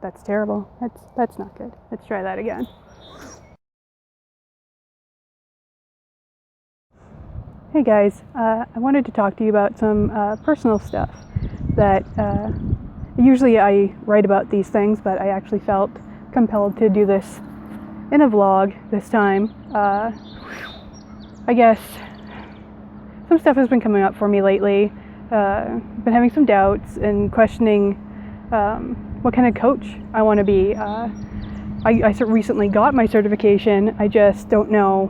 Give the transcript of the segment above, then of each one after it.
That's terrible. That's not good. Let's try that again. Hey guys, I wanted to talk to you about some personal stuff that usually I write about these things, but I actually felt compelled to do this in a vlog this time. I guess some stuff has been coming up for me lately. Been having some doubts and questioning what kind of coach I want to be. I recently got my certification. I just don't know.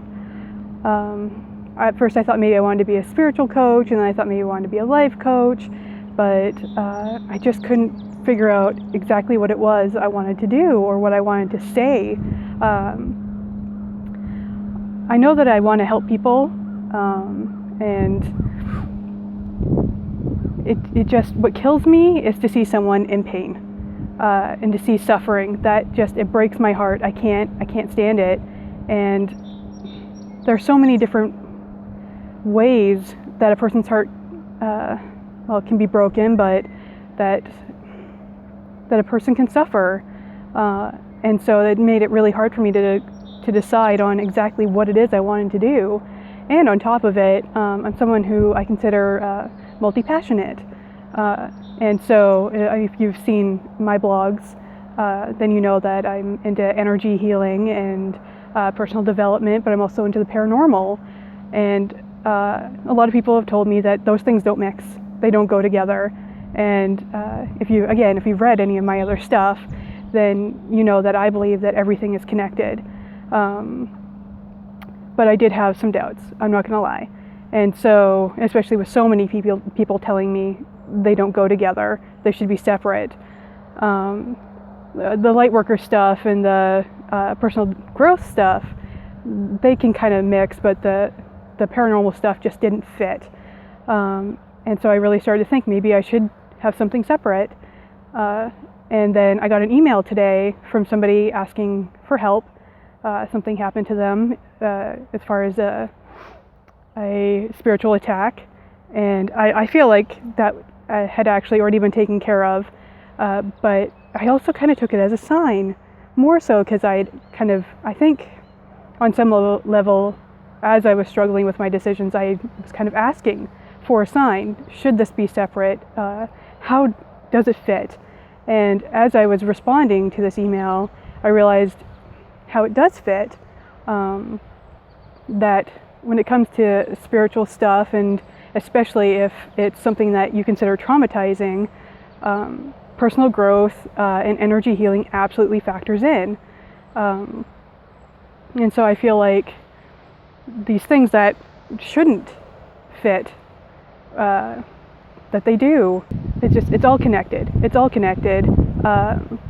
At first I thought maybe I wanted to be a spiritual coach, and then I thought maybe I wanted to be a life coach, but I just couldn't figure out exactly what it was I wanted to do or what I wanted to say. I know that I want to help people, and it just, what kills me is to see someone in pain, and to see suffering. That just, it breaks my heart. I can't stand it. And there's so many different ways that a person's heart, it can be broken, but that a person can suffer. And so it made it really hard for me to decide on exactly what it is I wanted to do. And on top of it, I'm someone who I consider multi-passionate. And so if you've seen my blogs, then you know that I'm into energy healing and personal development, but I'm also into the paranormal. And a lot of people have told me that those things don't mix. They don't go together. And if you've read any of my other stuff, then you know that I believe that everything is connected. But I did have some doubts, I'm not gonna lie. And so, especially with so many people telling me they don't go together, they should be separate. The light worker stuff and the personal growth stuff, they can kind of mix, but the paranormal stuff just didn't fit. And so I really started to think maybe I should have something separate. And then I got an email today from somebody asking for help. Something happened to them as far as a spiritual attack. And I feel like that had actually already been taken care of. But I also kind of took it as a sign, more so because I think on some level, as I was struggling with my decisions, I was kind of asking for a sign. Should this be separate? How does it fit? And as I was responding to this email, I realized how it does fit. That when it comes to spiritual stuff, and especially if it's something that you consider traumatizing, personal growth and energy healing absolutely factors in. And so I feel like these things that shouldn't fit, that they do, it's all connected. It's all connected.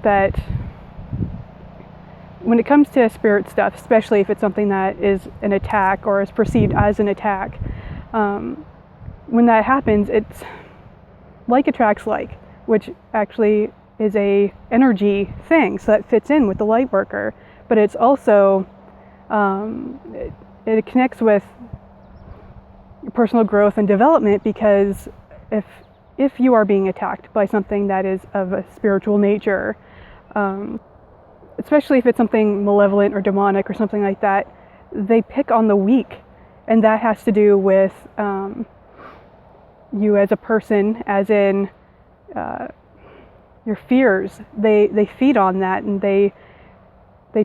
That when it comes to spirit stuff, especially if it's something that is an attack or is perceived as an attack, when that happens, it's like attracts like, which actually is a energy thing, so that fits in with the light worker. But it's also it connects with personal growth and development, because if you are being attacked by something that is of a spiritual nature, especially if it's something malevolent or demonic or something like that, they pick on the weak. And that has to do with you as a person, as in your fears. They feed on that, and they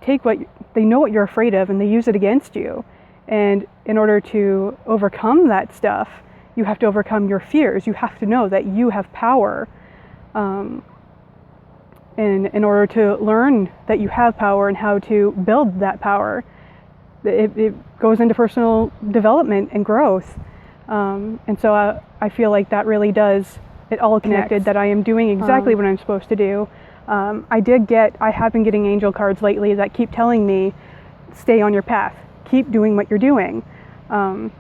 take what they know what you're afraid of, and they use it against you. And in order to overcome that stuff, you have to overcome your fears. You have to know that you have power. And in order to learn that you have power and how to build that power, it goes into personal development and growth. And so I feel like that really does, it all connected, that I am doing exactly what I'm supposed to do. I have been getting angel cards lately that keep telling me, stay on your path, keep doing what you're doing. And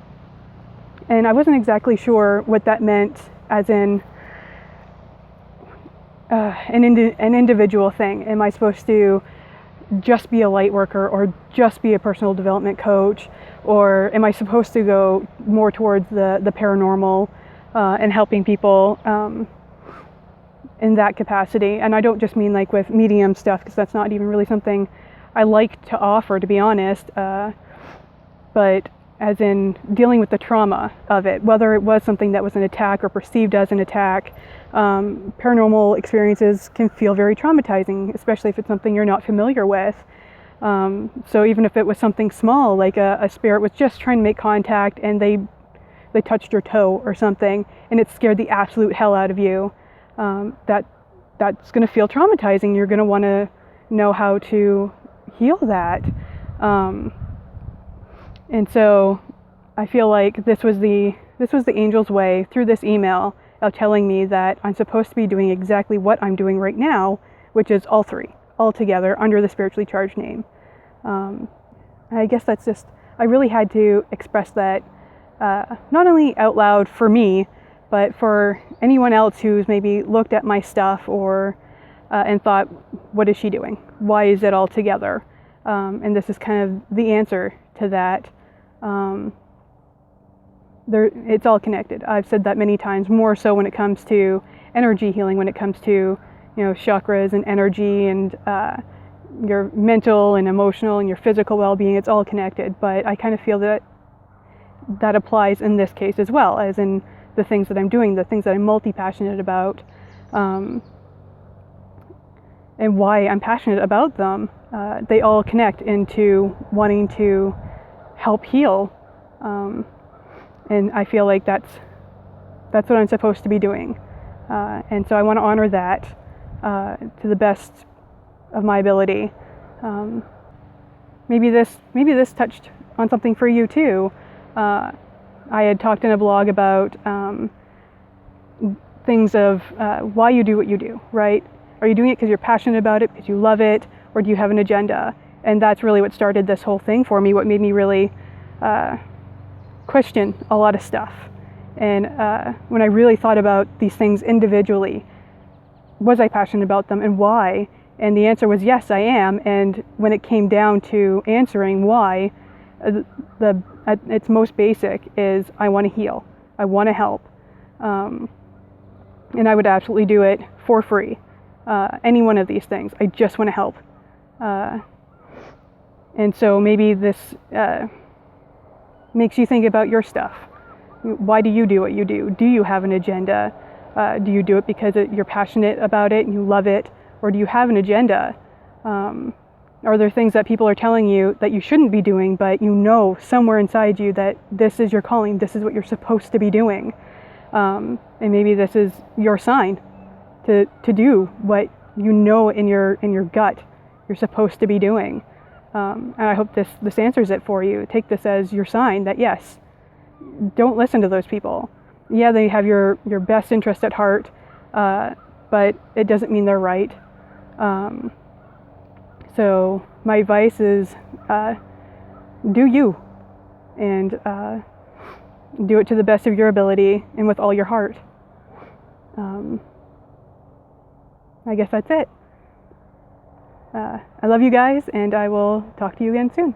I wasn't exactly sure what that meant, as in an individual thing. Am I supposed to just be a light worker, or just be a personal development coach, or am I supposed to go more towards the paranormal and helping people? in that capacity. And I don't just mean like with medium stuff, because that's not even really something I like to offer, to be honest, but as in dealing with the trauma of it, whether it was something that was an attack or perceived as an attack. Paranormal experiences can feel very traumatizing, especially if it's something you're not familiar with. So even if it was something small, like a spirit was just trying to make contact and they touched your toe or something, and it scared the absolute hell out of you, that's going to feel traumatizing. You're going to want to know how to heal that. And so I feel like this was the angel's way through this email of telling me that I'm supposed to be doing exactly what I'm doing right now, which is all three, all together under the spiritually charged name. I guess that's just, I really had to express that, not only out loud for me, but for anyone else who's maybe looked at my stuff or and thought, what is she doing? Why is it all together? And this is kind of the answer to that. It's all connected. I've said that many times, more so when it comes to energy healing, when it comes to, chakras and energy and your mental and emotional and your physical well-being. It's all connected. But I kind of feel that applies in this case as well, as in the things that I'm doing, the things that I'm multi-passionate about, and why I'm passionate about them. They all connect into wanting to help heal. And I feel like that's what I'm supposed to be doing. And so I want to honor that to the best of my ability. Maybe this touched on something for you too. I had talked in a blog about things of why you do what you do, right? Are you doing it because you're passionate about it, because you love it, or do you have an agenda? And that's really what started this whole thing for me, what made me really question a lot of stuff. And when I really thought about these things individually, was I passionate about them and why? And the answer was yes, I am. And when it came down to answering why, at its most basic is I want to heal. I want to help. And I would absolutely do it for free. Any one of these things. I just want to help. And so maybe this makes you think about your stuff. Why do you do what you do? Do you have an agenda? Do you do it because you're passionate about it and you love it? Or do you have an agenda? Are there things that people are telling you that you shouldn't be doing, but you know somewhere inside you that this is your calling, this is what you're supposed to be doing? And maybe this is your sign to do what you know in your gut you're supposed to be doing. And I hope this answers it for you. Take this as your sign that yes, don't listen to those people. Yeah, they have your best interest at heart, but it doesn't mean they're right. So my advice is do you, and do it to the best of your ability and with all your heart. I guess that's it. I love you guys, and I will talk to you again soon.